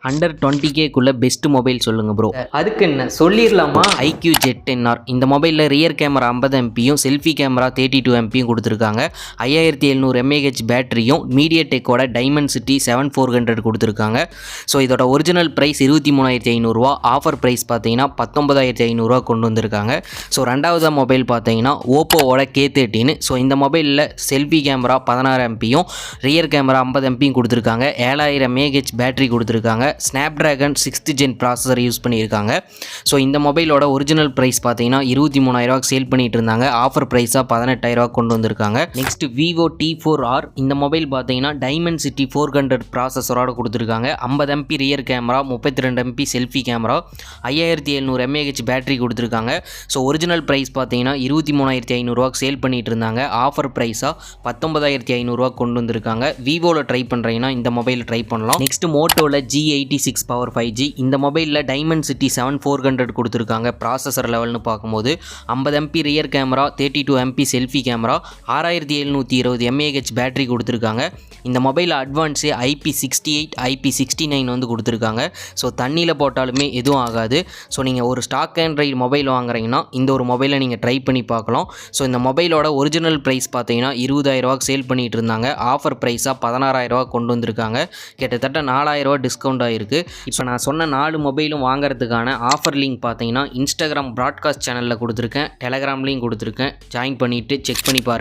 Under 20K best mobile சொல்லுங்கள் bro. அதுக்கு என்ன சொல்லிடலாமா? IQ Z10R. இந்த மொபைலில் ரியர் கேமரா 50 MPயும் செல்ஃபி கேமரா 32 MPயும் கொடுத்துருக்காங்க. 5700 mAh பேட்டரியும் மீடியாடெக்கோட டைமென்சிட்டி 7400 கொடுத்துருக்காங்க. ஸோ இதோட ஒரிஜினல் ப்ரைஸ் 23,500 ஆஃபர் ப்ரைஸ் பார்த்தீங்கன்னா 19,500 கொண்டு வந்திருக்காங்க. ஸோ ரெண்டாவது மொபைல் பார்த்தீங்கன்னா ஓப்போவோட K13. ஸோ இந்த மொபைலில் செல்ஃபி கேமரா 16 MPயும் ரியர் கேமரா 50 MPயும் கொடுத்துருக்காங்க. 7000 mAh பேட்டரி கொடுத்துருக்காங்க. Snapdragon 6th gen processor use பண்ணியிருக்காங்க. ஸோ இந்த மொபைலோட ஒரிஜினல் ப்ரைஸ் பார்த்தீங்கன்னா 23,000 சேல் பண்ணிட்டு இருந்தாங்க. ஆஃபர் ப்ரைஸாக 18,000 கொண்டு வந்திருக்காங்க. Next Vivo T4R. இந்த மொபைல் பார்த்தீங்கன்னா டைமென்சிட்டி 400 ப்ராசஸரோட கொடுத்துருக்காங்க. 50 MP rear camera, 32 MP selfie camera, 5700 mAh battery கொடுத்துருக்காங்க. ஸோ ஒரிஜினல் ப்ரைஸ் பார்த்தீங்கன்னா 23,500 சேல் பண்ணிட்டு இருந்தாங்க. ஆஃபர் ப்ரைஸாக 19,500 கொண்டு வந்திருக்காங்க. விவோவில் ட்ரை பண்ணுறீங்கன்னா இந்த மொபைல் ட்ரை பண்ணலாம். நெக்ஸ்ட் மோட்டோவில் G86 பவர் 5G. இந்த மொபைலில் டைமென்சிட்டி 7400 கொடுத்துருக்காங்க. ப்ராசஸர் லெவல்னு பார்க்கும்போது 50 MP rear camera, 32 MP selfie camera, 6720 mAh battery கொடுத்துருக்காங்க. இந்த மொபைலில் அட்வான்ஸே IP68 IP69 வந்து கொடுத்துருக்காங்க. ஸோ தண்ணியில் போட்டாலுமே எதுவும் ஆகாது. ஸோ நீங்கள் ஒரு ஸ்டாக் ஆண்ட்ராய்டு மொபைல் வாங்குறீங்கன்னா இந்த ஒரு மொபைலை நீங்கள் ட்ரை பண்ணி பார்க்கலாம். ஸோ இந்த மொபைலோட ஒரிஜினல் ப்ரைஸ் பார்த்தீங்கன்னா 20,000 சேல் பண்ணிட்டு இருந்தாங்க. ஆஃபர் ப்ரைஸாக 16,000 கொண்டு வந்திருக்காங்க. கிட்டத்தட்ட 4,000 டிஸ்கவுண்ட் ஆகிருக்கு. இப்போ நான் சொன்ன 4 மொபைலும் வாங்குறதுக்கான ஆஃபர் லிங்க் பார்த்தீங்கன்னா இன்ஸ்டாகிராம் ப்ராட்காஸ்ட் சேனலில் கொடுத்துருக்கேன், டெலகிராம்லேயும் கொடுத்துருக்கேன். ஜாயின் பண்ணிவிட்டு செக் பண்ணி பாருங்கள்.